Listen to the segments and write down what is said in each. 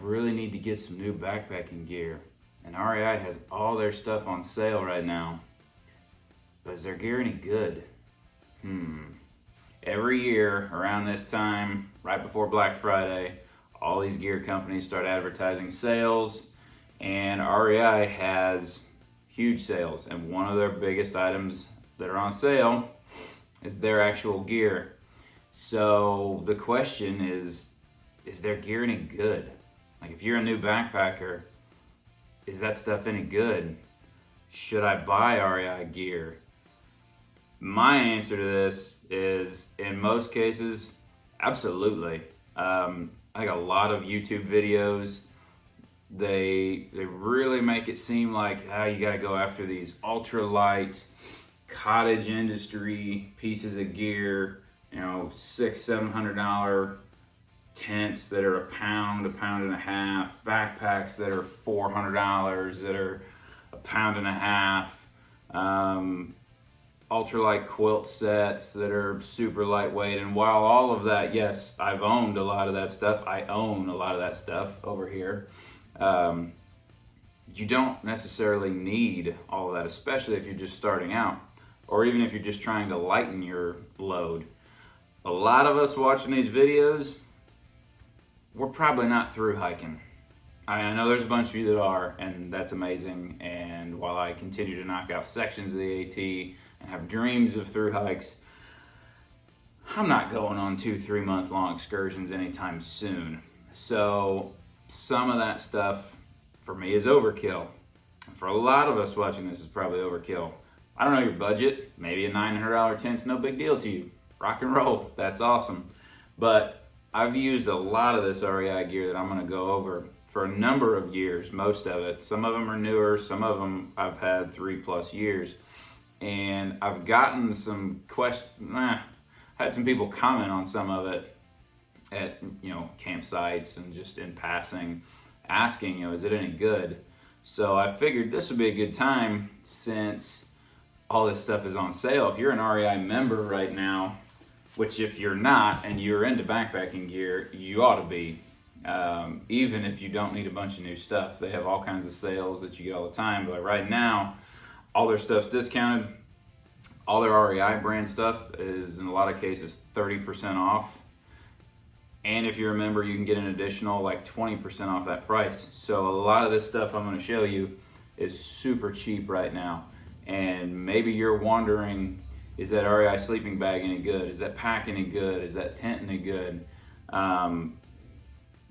really need to get some new backpacking gear. And REI has all their stuff on sale right now. But is their gear any good? Every year around this time, right before Black Friday, all these gear companies start advertising sales, and REI has huge sales. And one of their biggest items that are on sale is their actual gear. So the question is their gear any good? Like, if you're a new backpacker, is that stuff any good? Should I buy REI gear? My answer to this is, in most cases, absolutely. I think a lot of YouTube videos, they really make it seem like you gotta go after these ultralight cottage industry pieces of gear, $600-700 tents that are a pound and a half, backpacks that are $400 that are a pound and a half, ultralight quilt sets that are super lightweight. And while all of that, yes, I've owned a lot of that stuff. I own a lot of that stuff over here. You don't necessarily need all of that, especially if you're just starting out, or even if you're just trying to lighten your load. A lot of us watching these videos, we're probably not through hiking. I know there's a bunch of you that are, and that's amazing. And while I continue to knock out sections of the AT and have dreams of through hikes, I'm not going on 2-3 month long excursions anytime soon. So some of that stuff for me is overkill. For a lot of us watching this is probably overkill. I don't know your budget. Maybe a $900 tent's no big deal to you. Rock and roll, that's awesome. But I've used a lot of this REI gear that I'm gonna go over for a number of years, most of it. Some of them are newer, some of them I've had 3+ years. And I've gotten some had some people comment on some of it at campsites and just in passing, asking, is it any good? So I figured this would be a good time, since all this stuff is on sale. If you're an REI member right now, which if you're not and you're into backpacking gear, you ought to be. Even if you don't need a bunch of new stuff, they have all kinds of sales that you get all the time. But right now, all their stuff's discounted. All their REI brand stuff is, in a lot of cases, 30% off. And if you're a member, you can get an additional 20% off that price. So a lot of this stuff I'm going to show you is super cheap right now. And maybe you're wondering, is that REI sleeping bag any good? Is that pack any good? Is that tent any good?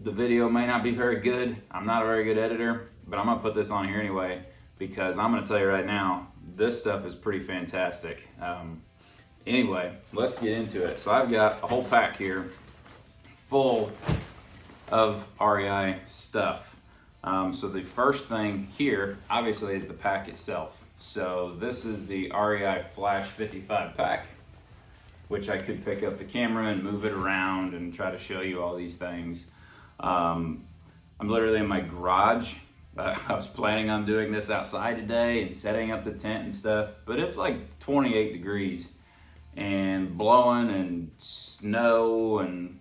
The video may not be very good. I'm not a very good editor, but I'm gonna put this on here anyway, because I'm gonna tell you right now, this stuff is pretty fantastic. Anyway, let's get into it. So I've got a whole pack here full of REI stuff. So the first thing here, obviously, is the pack itself. So this is the REI Flash 55 pack, which I could pick up the camera and move it around and try to show you all these things. I'm literally in my garage. I was planning on doing this outside today and setting up the tent and stuff, but it's like 28 degrees and blowing and snow, and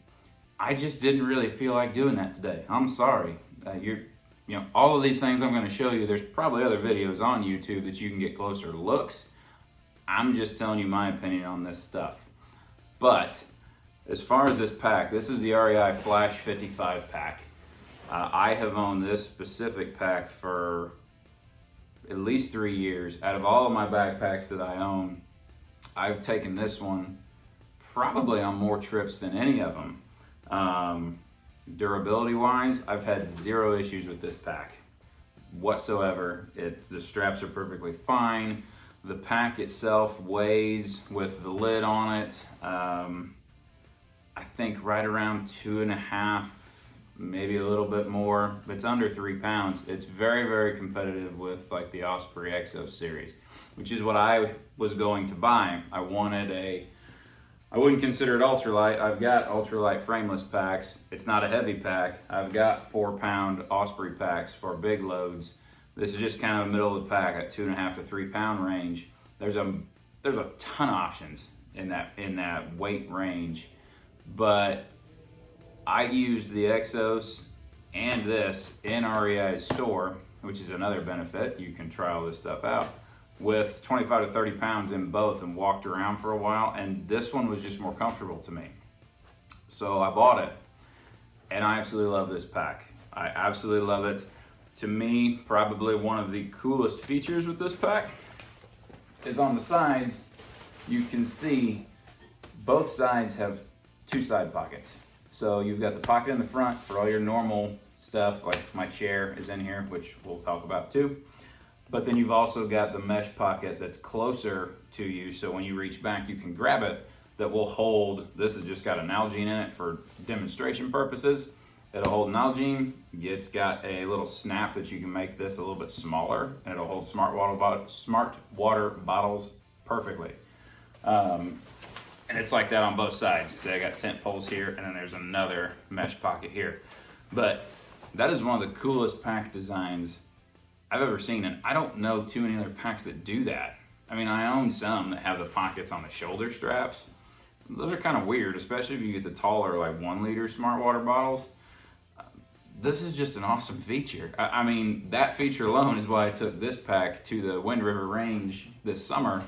I just didn't really feel like doing that today. I'm sorry. All of these things I'm going to show you, there's probably other videos on YouTube that you can get closer looks. I'm just telling you my opinion on this stuff. But as far as this pack, this is the REI Flash 55 pack. I have owned this specific pack for at least 3 years. Out of all of my backpacks that I own, I've taken this one probably on more trips than any of them. Durability wise, I've had 0 issues with this pack whatsoever. The straps are perfectly fine. The pack itself weighs, with the lid on it, I think right around 2.5, maybe a little bit more. It's under 3 pounds. It's very, very competitive with the Osprey Exo series, which is what I was going to buy. I wouldn't consider it ultralight. I've got ultralight frameless packs. It's not a heavy pack. I've got 4-pound Osprey packs for big loads. This is just kind of the middle of the pack at 2.5 to 3 pound range. There's a ton of options in that weight range, but I used the Exos and this in REI's store, which is another benefit. You can try all this stuff out with 25 to 30 pounds in both, and walked around for a while, and this one was just more comfortable to me. So I bought it, and I absolutely love this pack. I absolutely love it. To me, probably one of the coolest features with this pack is on the sides. You can see both sides have two side pockets. So you've got the pocket in the front for all your normal stuff, like my chair is in here, which we'll talk about too. But then you've also got the mesh pocket that's closer to you, so when you reach back, you can grab it, that will hold, this has just got an Nalgene in it for demonstration purposes. It'll hold Nalgene. It's got a little snap that you can make this a little bit smaller, and it'll hold smart water bottles perfectly. And it's like that on both sides. So I got tent poles here, and then there's another mesh pocket here. But that is one of the coolest pack designs I've ever seen, and I don't know too many other packs that do that. I mean, I own some that have the pockets on the shoulder straps. Those are kind of weird, especially if you get the taller, like 1 liter smart water bottles. This is just an awesome feature. I mean, that feature alone is why I took this pack to the Wind River Range this summer,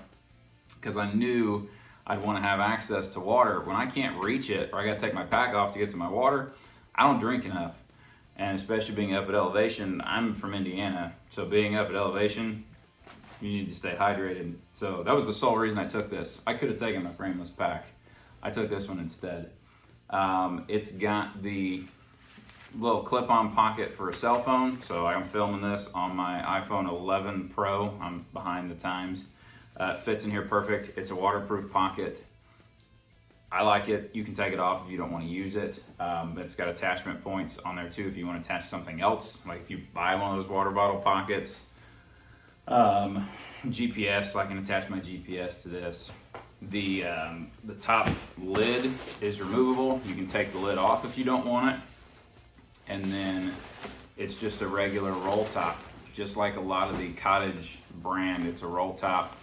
because I knew I'd want to have access to water. When I can't reach it, or I got to take my pack off to get to my water, I don't drink enough. And especially being up at elevation, I'm from Indiana, so being up at elevation, you need to stay hydrated. So that was the sole reason I took this. I could have taken my frameless pack. I took this one instead. It's got the little clip-on pocket for a cell phone. So I'm filming this on my iPhone 11 Pro. I'm behind the times. It fits in here perfect. It's a waterproof pocket. I like it. You can take it off if you don't want to use it. It's got attachment points on there too if you want to attach something else. Like if you buy one of those water bottle pockets. GPS, I can attach my GPS to this. The top lid is removable. You can take the lid off if you don't want it. And then it's just a regular roll top. Just like a lot of the Cottage brand, it's a roll top.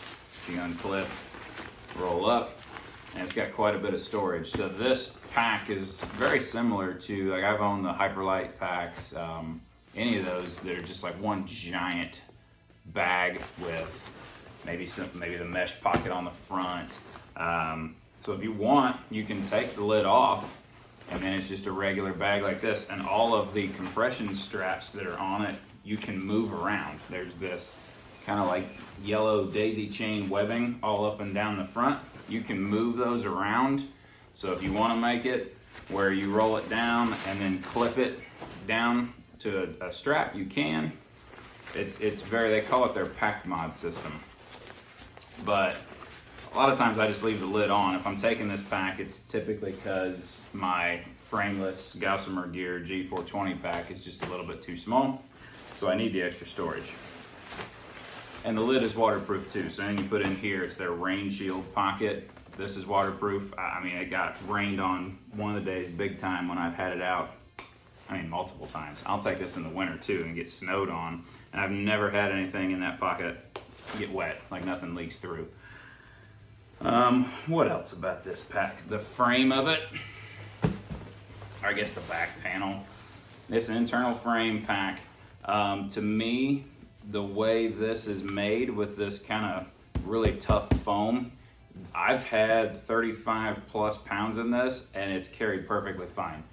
You unclip, roll up, and it's got quite a bit of storage. So this pack is very similar to, like I've owned the Hyperlight packs, any of those that are just like one giant bag with maybe the mesh pocket on the front. So if you want, you can take the lid off, and then it's just a regular bag like this, and all of the compression straps that are on it, you can move around. There's this kind of like yellow daisy chain webbing all up and down the front. You can move those around. So if you want to make it where you roll it down and then clip it down to a strap, you can. It's very, they call it their pack mod system. But a lot of times I just leave the lid on. If I'm taking this pack, it's typically because my frameless Gaussimer Gear G420 pack is just a little bit too small. So I need the extra storage. And the lid is waterproof too. So anything you put in here, it's their rain shield pocket. This is waterproof. I mean, it got rained on one of the days big time when I've had it out. I mean, multiple times. I'll take this in the winter too and get snowed on. And I've never had anything in that pocket get wet, like nothing leaks through. What else about this pack? The frame of it, or I guess the back panel. It's an internal frame pack. To me, the way this is made with this kind of really tough foam, I've had 35 plus pounds in this and it's carried perfectly fine.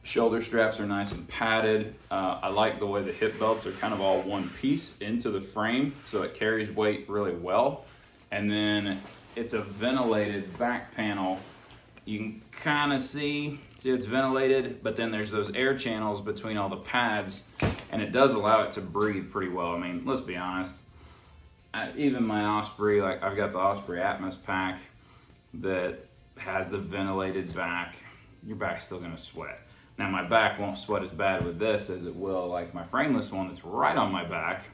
Shoulder straps are nice and padded. I like the way the hip belts are kind of all one piece into the frame, so it carries weight really well. And then it's a ventilated back panel. You can kind of see it's ventilated, but then there's those air channels between all the pads, and it does allow it to breathe pretty well. I mean, let's be honest. Even my Osprey, like I've got the Osprey Atmos pack that has the ventilated back. Your back's still gonna sweat. Now my back won't sweat as bad with this as it will like my frameless one that's right on my back,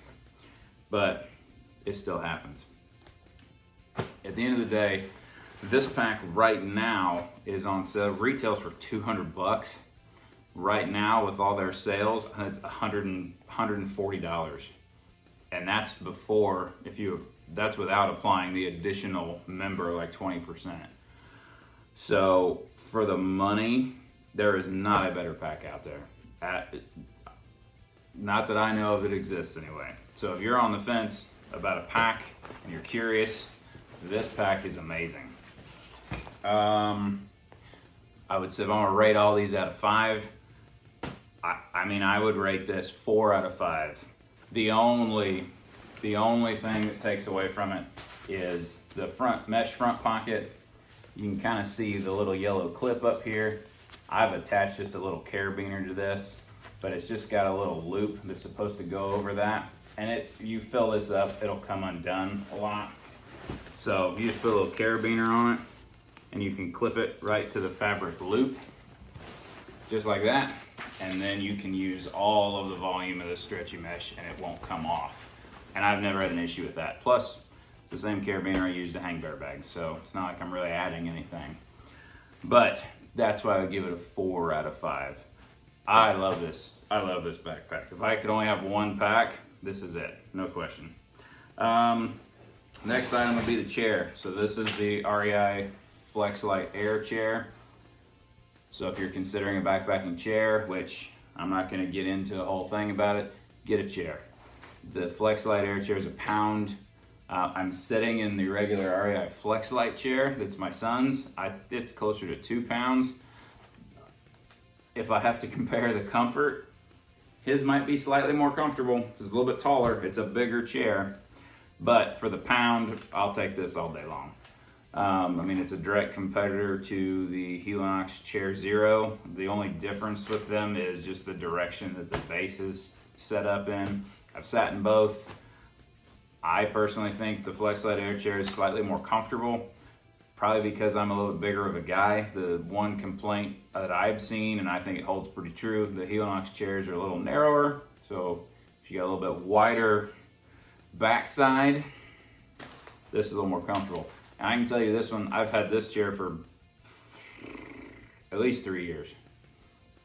but it still happens. At the end of the day, this pack right now is on sale. Retails for $200. Right now with all their sales, it's $140. And that's before, that's without applying the additional member, like 20%. So for the money, there is not a better pack out there. Not that I know of it exists anyway. So if you're on the fence about a pack and you're curious, this pack is amazing. I would say if I'm gonna rate all these out of 5, I would rate this 4 out of 5. The only thing that takes away from it is the front mesh front pocket. You can kind of see the little yellow clip up here. I've attached just a little carabiner to this, but it's just got a little loop that's supposed to go over that. And you fill this up, it'll come undone a lot. So you just put a little carabiner on it, and you can clip it right to the fabric loop, just like that. And then you can use all of the volume of the stretchy mesh and it won't come off. And I've never had an issue with that. Plus, it's the same carabiner I use to hang bear bags, so it's not like I'm really adding anything. But that's why I would give it a 4 out of 5. I love this. I love this backpack. If I could only have one pack, this is it, no question. Next item would be the chair. So this is the REI FlexLite Air chair. So if you're considering a backpacking chair, which I'm not going to get into a whole thing about it, get a chair. The FlexLite Air chair is a pound. I'm sitting in the regular REI FlexLite chair. That's my son's. It's closer to 2 pounds. If I have to compare the comfort, his might be slightly more comfortable. It's a little bit taller. It's a bigger chair. But for the pound, I'll take this all day long. It's a direct competitor to the Helinox Chair Zero. The only difference with them is just the direction that the base is set up in. I've sat in both. I personally think the FlexLite Air chair is slightly more comfortable, probably because I'm a little bit bigger of a guy. The one complaint that I've seen, and I think it holds pretty true, the Helinox chairs are a little narrower. So if you got a little bit wider backside, this is a little more comfortable. And I can tell you this one, I've had this chair for at least 3 years,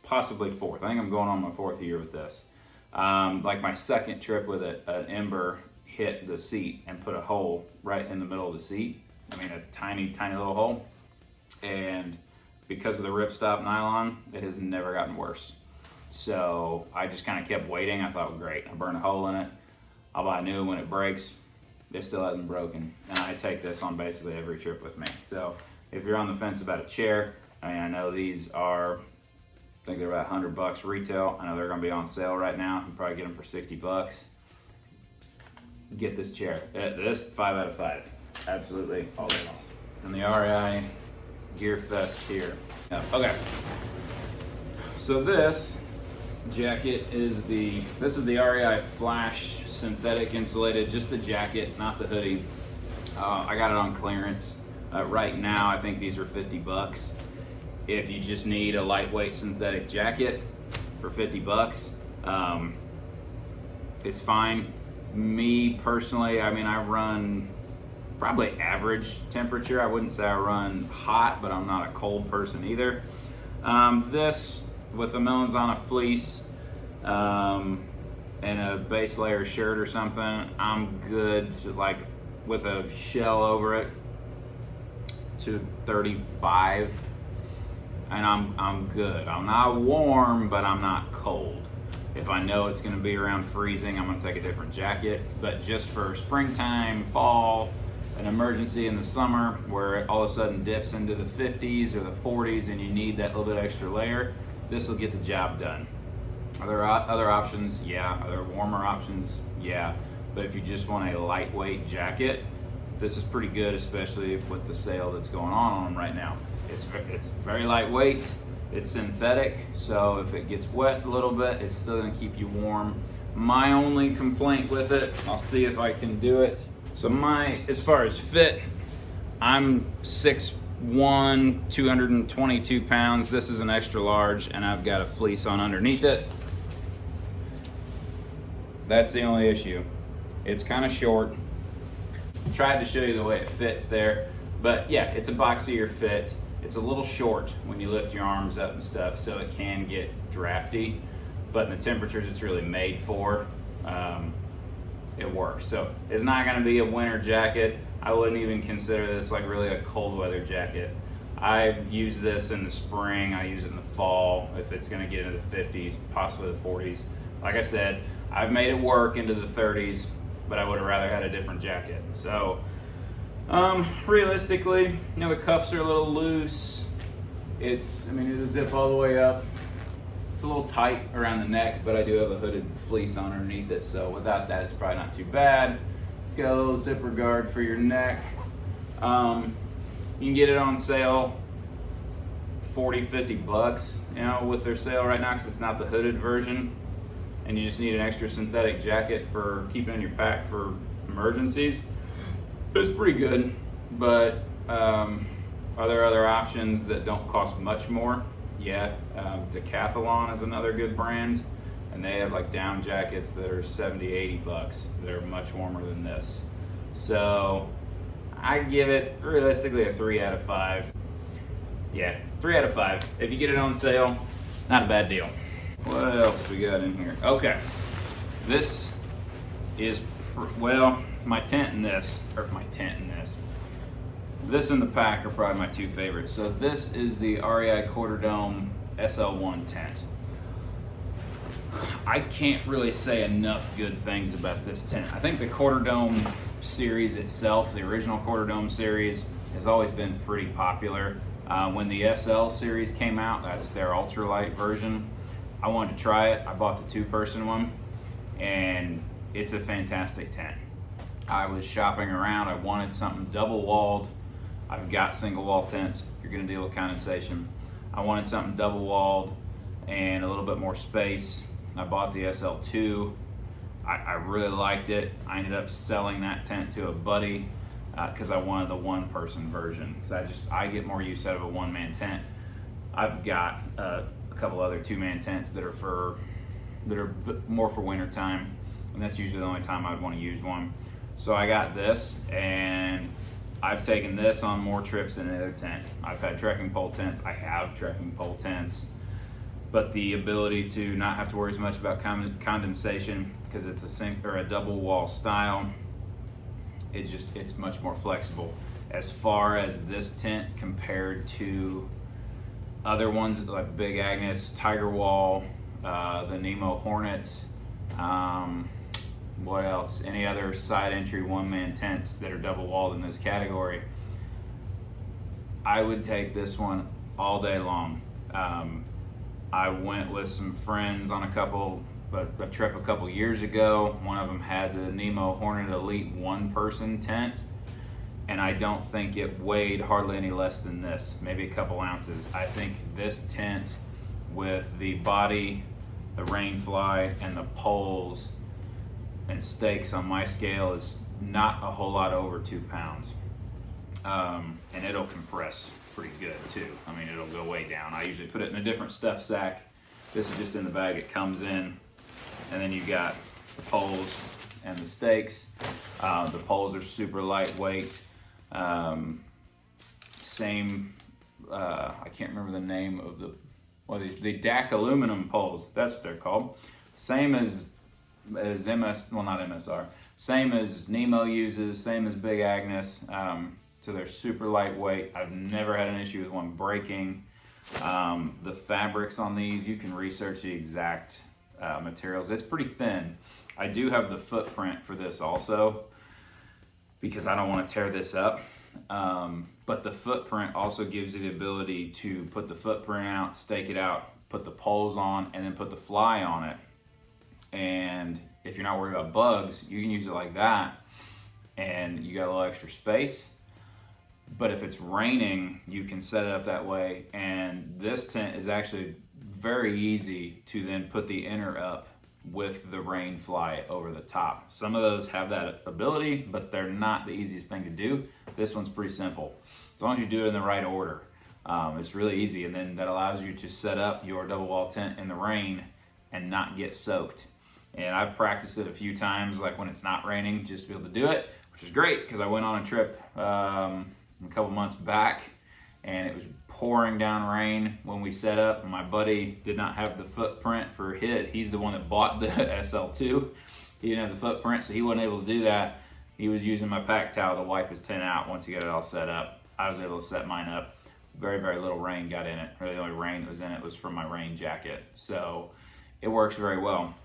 possibly 4th. I think I'm going on my 4th year with this. Like my second trip with it, an ember hit the seat and put a hole right in the middle of the seat. A tiny, tiny little hole. And because of the ripstop nylon, it has never gotten worse. So I just kind of kept waiting. I thought, great, I burned a hole in it. I'll buy a new one when it breaks. It still hasn't broken. And I take this on basically every trip with me. So if you're on the fence about a chair, I know these are, I think they're about $100 retail. I know they're gonna be on sale right now. You can probably get them for $60. Get this chair. This 5 out of 5. Absolutely. All this. And the REI Gear Fest here. Okay. So this jacket is the REI Flash synthetic insulated, just the jacket, not the hoodie. I got it on clearance. Right now, I think these are $50. If you just need a lightweight synthetic jacket for $50, it's fine. Me personally, I run probably average temperature. I wouldn't say I run hot, but I'm not a cold person either. This with a Melanzana fleece and a base layer shirt or something, I'm good to, like, with a shell over it, to 35, and I'm good. I'm not warm, but I'm not cold. If I know it's gonna be around freezing, I'm gonna take a different jacket. But just for springtime, fall, an emergency in the summer where it all of a sudden dips into the 50s or the 40s and you need that little bit extra layer, this will get the job done. Are there other options? Yeah. Are there warmer options? Yeah. But if you just want a lightweight jacket, this is pretty good, especially with the sale that's going on them right now. It's very lightweight. It's synthetic, so if it gets wet a little bit, it's still gonna keep you warm. My only complaint with it, I'll see if I can do it. So as far as fit, I'm 6'1", 222 pounds. This is an extra large, and I've got a fleece on underneath it. That's the only issue. It's kind of short. Tried to show you the way it fits there, but yeah, it's a boxier fit. It's a little short when you lift your arms up and stuff, so it can get drafty, but in the temperatures it's really made for, it works. So it's not gonna be a winter jacket. I wouldn't even consider this like really a cold weather jacket. I use this in the spring, I use it in the fall if it's gonna get into the 50s, possibly the 40s. Like I said, I've made it work into the 30s, but I would have rather had a different jacket. So, realistically, the cuffs are a little loose. It'll zip all the way up. It's a little tight around the neck, but I do have a hooded fleece underneath it, so without that, it's probably not too bad. It's got a little zipper guard for your neck. You can get it on sale, 40, 50 bucks, with their sale right now, because it's not the hooded version, and you just need an extra synthetic jacket for keeping in your pack for emergencies. It's pretty good, but are there other options that don't cost much more? Yeah, Decathlon is another good brand, and they have like down jackets that are 70, 80 bucks. They're much warmer than this. So I give it realistically a 3 out of 5. Yeah, 3 out of 5. If you get it on sale, not a bad deal. What else we got in here? Okay, this is, my tent and this, this and the pack are probably my two favorites. So this is the REI Quarter Dome SL1 tent. I can't really say enough good things about this tent. I think the Quarter Dome series itself, the original Quarter Dome series, has always been pretty popular. When the SL series came out, that's their ultralight version, I wanted to try it. I bought the 2-person one, and it's a fantastic tent. I was shopping around, I wanted something double walled. I've got single wall tents, you're gonna deal with condensation. I wanted something double walled and a little bit more space. I bought the SL2. I really liked it. I ended up selling that tent to a buddy because I wanted the 1-person version, because I get more use out of a 1-man tent. I've got a couple other 2-man tents that are more for winter time, and that's usually the only time I'd want to use one. So I got this, and I've taken this on more trips than any other tent. I've had trekking pole tents. I have trekking pole tents, but the ability to not have to worry as much about condensation, because it's a double wall style, it's much more flexible. As far as this tent compared to other ones like Big Agnes, Tiger Wall, the Nemo Hornets, what else? Any other side entry 1-man tents that are double walled in this category, I would take this one all day long. I went with some friends on a trip a couple years ago. One of them had the Nemo Hornet Elite 1-person tent, and I don't think it weighed hardly any less than this, maybe a couple ounces. I think this tent with the body, the rainfly, and the poles and stakes on my scale is not a whole lot over 2 pounds. And it'll compress pretty good too. It'll go way down. I usually put it in a different stuff sack. This is just in the bag it comes in. And then you got the poles and the stakes. The poles are super lightweight. I can't remember the name of the DAC aluminum poles. That's what they're called. Same as not MSR. Same as Nemo uses, same as Big Agnes. So they're super lightweight. I've never had an issue with one breaking. The fabrics on these, you can research the exact materials. It's pretty thin. I do have the footprint for this also, because I don't want to tear this up. But the footprint also gives you the ability to put the footprint out, stake it out, put the poles on, and then put the fly on it. And if you're not worried about bugs, you can use it like that, and you got a little extra space. But if it's raining, you can set it up that way. And this tent is actually very easy to then put the inner up with the rain fly over the top. Some of those have that ability, but they're not the easiest thing to do. This one's pretty simple. As long as you do it in the right order, it's really easy. And then that allows you to set up your double wall tent in the rain and not get soaked. And I've practiced it a few times, like when it's not raining, just to be able to do it, which is great, because I went on a trip a couple months back, and it was pouring down rain when we set up, and my buddy did not have the footprint for his. He's the one that bought the SL2. He didn't have the footprint, so he wasn't able to do that. He was using my pack towel to wipe his tent out once he got it all set up. I was able to set mine up. very, very little rain got in it. Really, the only rain that was in it was from my rain jacket. So it works very well.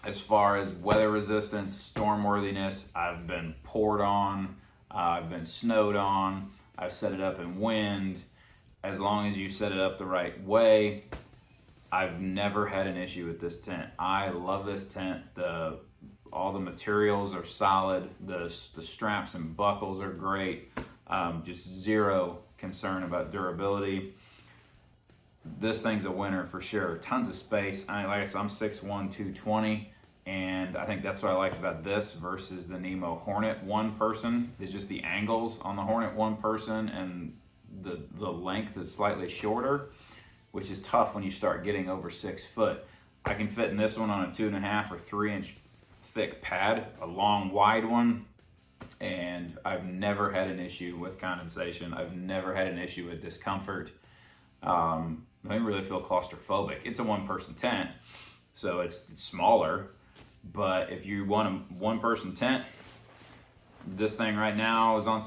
As far as weather resistance, storm worthiness, I've been poured on, I've been snowed on, I've set it up in wind. As long as you set it up the right way, I've never had an issue with this tent. I love this tent. All the materials are solid. The straps and buckles are great. Just zero concern about durability. This thing's a winner for sure. Tons of space. Like I said, I'm 6'1", 220, and I think that's what I liked about this versus the Nemo Hornet one person. Is just the angles on the Hornet one person, and the length is slightly shorter, which is tough when you start getting over 6 foot. I can fit in this one on a 2.5 or 3 inch thick pad, a long wide one, and I've never had an issue with condensation. I've never had an issue with discomfort. I don't really feel claustrophobic. It's a one-person tent, so it's smaller, but if you want a one-person tent, this thing right now is on,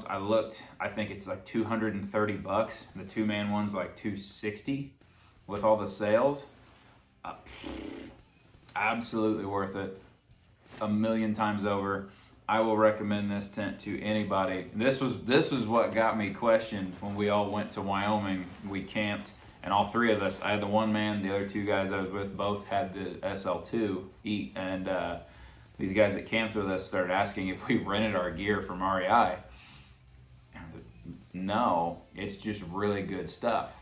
I think it's like $230. The 2-man one's like $260 with all the sales. Absolutely worth it. A million times over. I will recommend this tent to anybody. This was what got me questioned when we all went to Wyoming. We camped, and all 3 of us, I had the 1 man, the other 2 guys I was with both had the SL2 eat, and these guys that camped with us started asking if we rented our gear from REI. No, it's just really good stuff.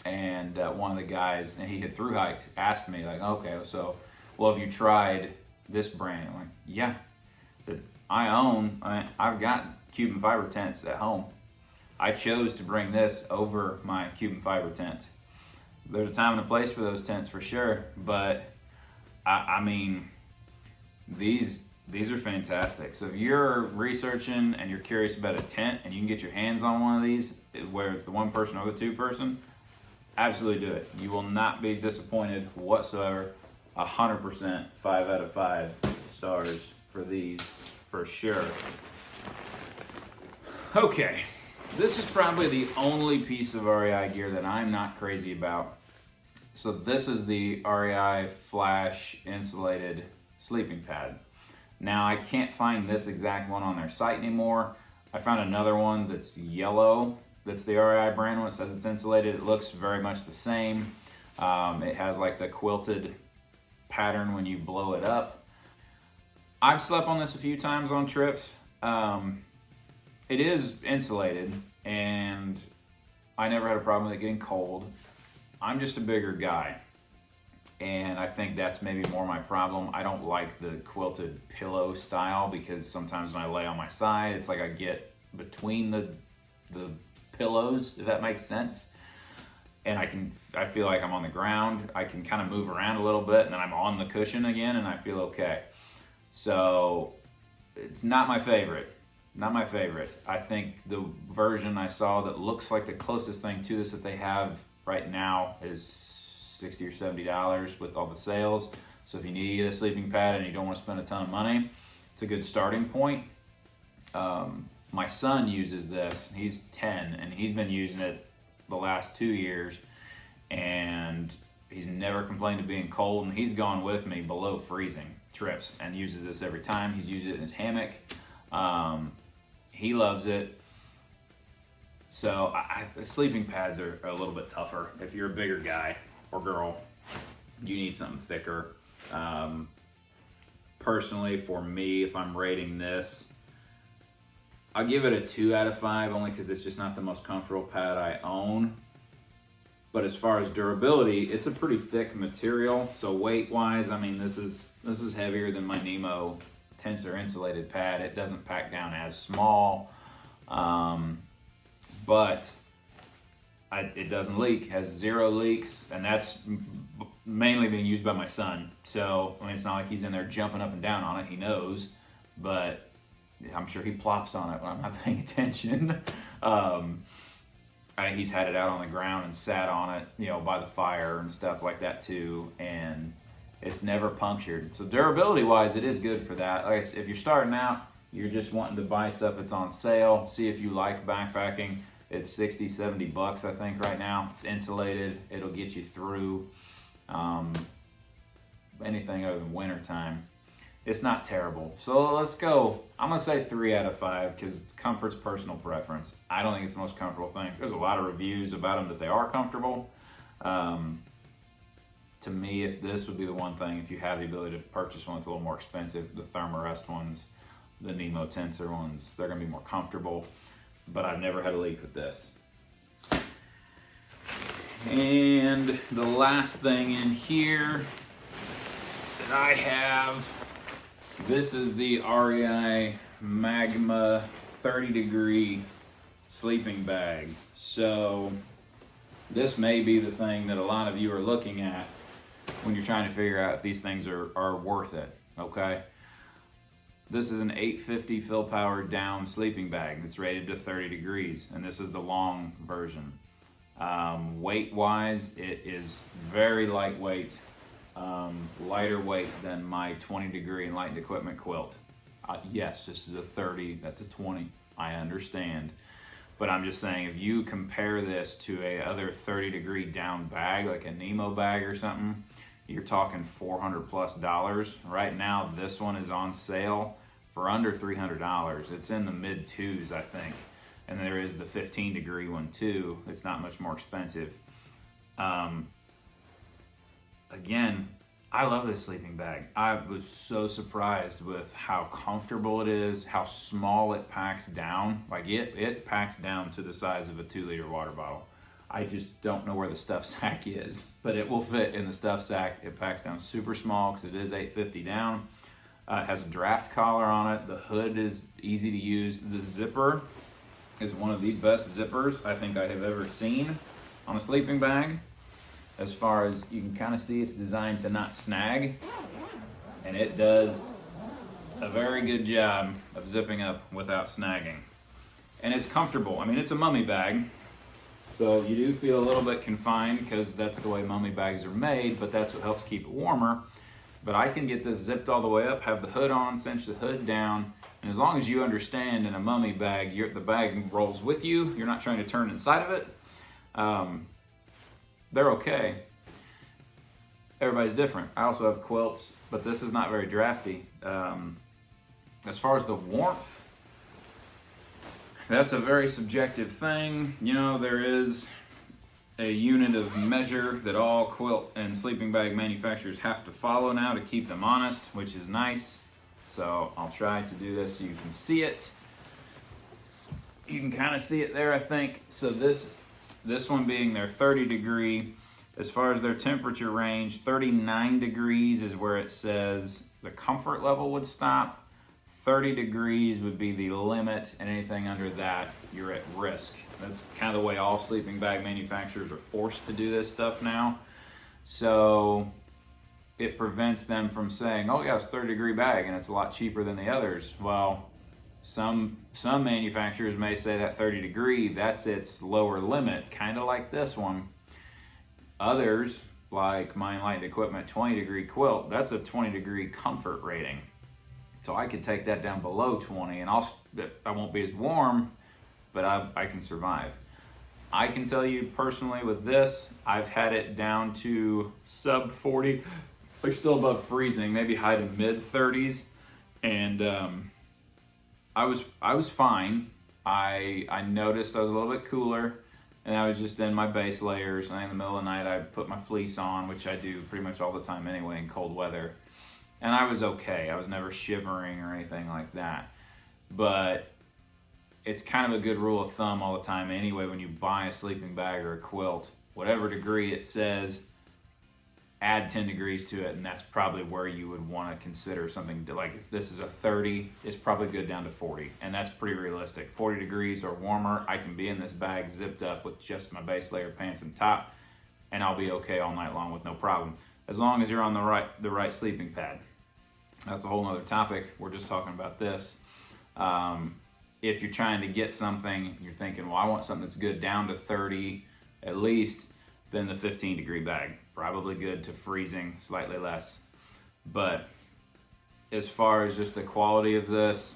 And one of the guys, and he had thru hiked, asked me like, okay, so, well, have you tried this brand? I'm like, yeah. I've got Cuban fiber tents at home. I chose to bring this over my Cuban fiber tent. There's a time and a place for those tents for sure, but I mean, these are fantastic. So if you're researching and you're curious about a tent and you can get your hands on one of these, whether it's the 1 person or the 2 person, absolutely do it. You will not be disappointed whatsoever. 100%, 5 out of 5 stars for these, for sure. Okay, this is probably the only piece of REI gear that I'm not crazy about. So this is the REI Flash insulated sleeping pad. Now I can't find this exact one on their site anymore. I found another one that's yellow, that's the REI brand one. It says it's insulated. It looks very much the same. It has like the quilted pattern when you blow it up. I've slept on this a few times on trips. It is insulated, and I never had a problem with it getting cold. I'm just a bigger guy, and I think that's maybe more my problem. I don't like the quilted pillow style because sometimes when I lay on my side, it's like I get between the pillows, if that makes sense. And I feel like I'm on the ground. I can kind of move around a little bit, and then I'm on the cushion again, and I feel okay. So it's not my favorite. Not my favorite. I think the version I saw that looks like the closest thing to this that they have right now is $60 or $70 with all the sales. So if you need a sleeping pad and you don't want to spend a ton of money, it's a good starting point. My son uses this. He's 10, and he's been using it the last 2 years, and he's never complained of being cold, and he's gone with me below freezing trips and uses this every time. He's used it in his hammock. He loves it. So the sleeping pads are a little bit tougher. If you're a bigger guy or girl, you need something thicker. Personally, for me, if I'm rating this, I'll give it a 2 out of 5 only because it's just not the most comfortable pad I own. But as far as durability, it's a pretty thick material. So weight-wise, I mean, this is heavier than my Nemo tensor insulated pad. It doesn't pack down as small, but it doesn't leak. Has 0 leaks, and that's mainly being used by my son. So I mean, it's not like he's in there jumping up and down on it. He knows, but I'm sure he plops on it when I'm not paying attention. He's had it out on the ground and sat on it, by the fire and stuff like that too, and it's never punctured. So durability wise, it is good for that. Like I said, if you're starting out, you're just wanting to buy stuff that's on sale, see if you like backpacking, It's 60, 70 bucks, I think, right now. It's insulated. It'll get you through anything other than winter time. It's not terrible. So let's go. I'm gonna say 3 out of 5 because comfort's personal preference. I don't think it's the most comfortable thing. There's a lot of reviews about them that they are comfortable. To me, if this would be the one thing, if you have the ability to purchase one that's a little more expensive, the Thermarest ones, the Nemo Tensor ones, they're gonna be more comfortable. But I've never had a leak with this. And the last thing in here that I have, this is the REI Magma 30-degree sleeping bag. So this may be the thing that a lot of you are looking at when you're trying to figure out if these things are worth it, okay? This is an 850 fill power down sleeping bag that's rated to 30 degrees, and this is the long version. Weight wise, it is very lightweight, lighter weight than my 20-degree Enlightened Equipment quilt. Yes, this is a 30, that's a 20, I understand. But I'm just saying, if you compare this to a other 30-degree down bag, like a Nemo bag or something, you're talking $400+ Right now, this one is on sale for under $300. It's in the mid twos, I think. And there is the 15-degree one too. It's not much more expensive. Again, I love this sleeping bag. I was so surprised with how comfortable it is, how small it packs down. Like it packs down to the size of a 2-liter water bottle. I just don't know where the stuff sack is, but it will fit in the stuff sack. It packs down super small because it is 850 down. It has a draft collar on it. The hood is easy to use. The zipper is one of the best zippers I think I have ever seen on a sleeping bag. As far as you can kind of see, it's designed to not snag, and it does a very good job of zipping up without snagging. And it's comfortable. I mean, it's a mummy bag, so you do feel a little bit confined because that's the way mummy bags are made, but that's what helps keep it warmer. But I can get this zipped all the way up, have the hood on, cinch the hood down, and as long as you understand in a mummy bag, the bag rolls with you, you're not trying to turn inside of it, they're okay. Everybody's different. I also have quilts, but this is not very drafty. As far as the warmth, that's a very subjective thing. You know, there is a unit of measure that all quilt and sleeping bag manufacturers have to follow now to keep them honest, which is nice. So I'll try to do this so you can see it. You can kind of see it there, I think. So this one being their 30-degree, as far as their temperature range, 39 degrees is where it says the comfort level would stop. 30 degrees would be the limit, and anything under that, you're at risk. That's kind of the way all sleeping bag manufacturers are forced to do this stuff now. So it prevents them from saying, oh yeah, it's a 30-degree bag and it's a lot cheaper than the others. Well, some manufacturers may say that 30-degree, that's its lower limit, kind of like this one. Others, like my Enlightened Equipment 20-degree quilt, that's a 20-degree comfort rating. So I could take that down below 20 and I won't be as warm, but I can survive. I can tell you personally with this, I've had it down to sub 40, like still above freezing, maybe high to mid 30s. And I was fine. I noticed I was a little bit cooler, and I was just in my base layers. And in the middle of the night, I put my fleece on, which I do pretty much all the time anyway in cold weather. And I was okay. I was never shivering or anything like that. But it's kind of a good rule of thumb all the time anyway when you buy a sleeping bag or a quilt. Whatever degree it says, add 10 degrees to it, and that's probably where you would want to consider something like if this is a 30, it's probably good down to 40, and that's pretty realistic. 40 degrees or warmer, I can be in this bag zipped up with just my base layer pants and top, and I'll be okay all night long with no problem, as long as you're on the right sleeping pad. That's a whole nother topic. We're just talking about this. If you're trying to get something, you're thinking, well, I want something that's good down to 30 at least, then the 15-degree bag. Probably good to freezing, slightly less. But as far as just the quality of this,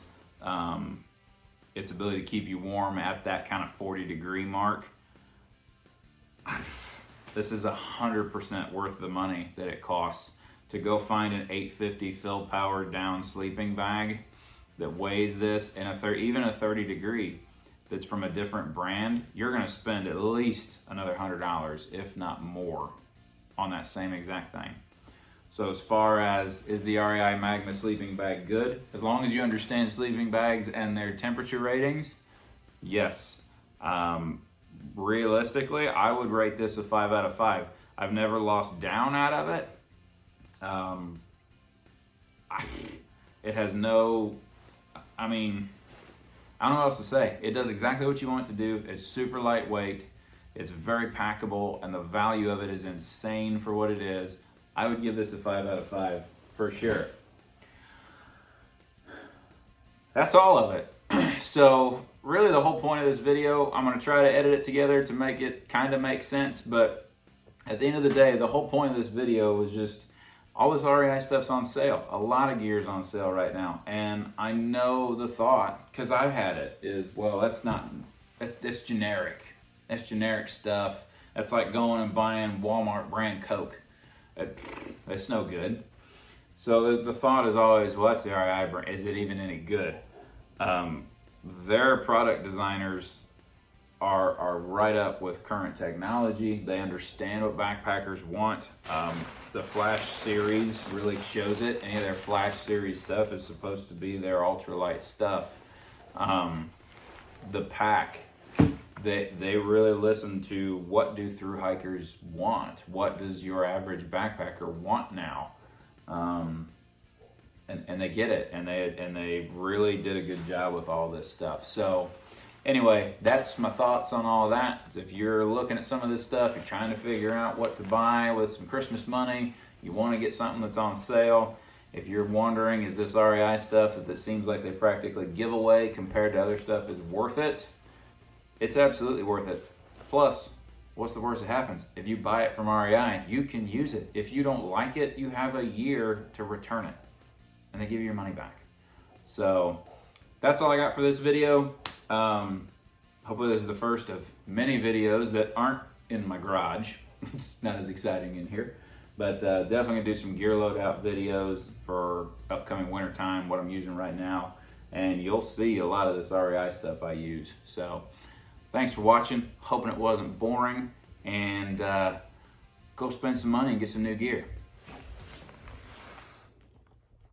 its ability to keep you warm at that kind of 40-degree mark, this is 100% worth the money that it costs to go find an 850 fill powered down sleeping bag that weighs this, and even a 30-degree that's from a different brand. You're going to spend at least another $100, if not more, on that same exact thing. So as far as, is the REI Magma sleeping bag good? As long as you understand sleeping bags and their temperature ratings, yes. Realistically, I would rate this a 5 out of 5. I've never lost down out of it. It has no, I don't know what else to say. It does exactly what you want it to do. It's super lightweight. It's very packable, and the value of it is insane for what it is. I would give this a 5 out of 5 for sure. That's all of it. So really the whole point of this video, I'm going to try to edit it together to make it kind of make sense, but at the end of the day, the whole point of this video was just all this REI stuff's on sale. A lot of gear's on sale right now, and I know the thought, because I've had it, is, well, that's generic. That's generic stuff. That's like going and buying Walmart brand Coke. That's no good. So the thought is always, well, that's the REI brand. Is it even any good? Their product designers are right up with current technology. They understand what backpackers want. The Flash series really shows it. Any of their Flash series stuff is supposed to be their ultralight stuff. The pack, they really listen to what do thru hikers want. What does your average backpacker want now? And they get it, and they really did a good job with all this stuff. So anyway, that's my thoughts on all of that. If you're looking at some of this stuff, you're trying to figure out what to buy with some Christmas money, you want to get something that's on sale. If you're wondering, is this REI stuff that seems like they practically give away compared to other stuff is worth it? It's absolutely worth it. Plus, what's the worst that happens? If you buy it from REI, you can use it. If you don't like it, you have a year to return it, and they give you your money back. So that's all I got for this video. Hopefully this is the first of many videos that aren't in my garage. It's not as exciting in here, but definitely gonna do some gear loadout videos for upcoming winter time, what I'm using right now, and you'll see a lot of this REI stuff I use. So thanks for watching, hoping it wasn't boring, and go spend some money and get some new gear.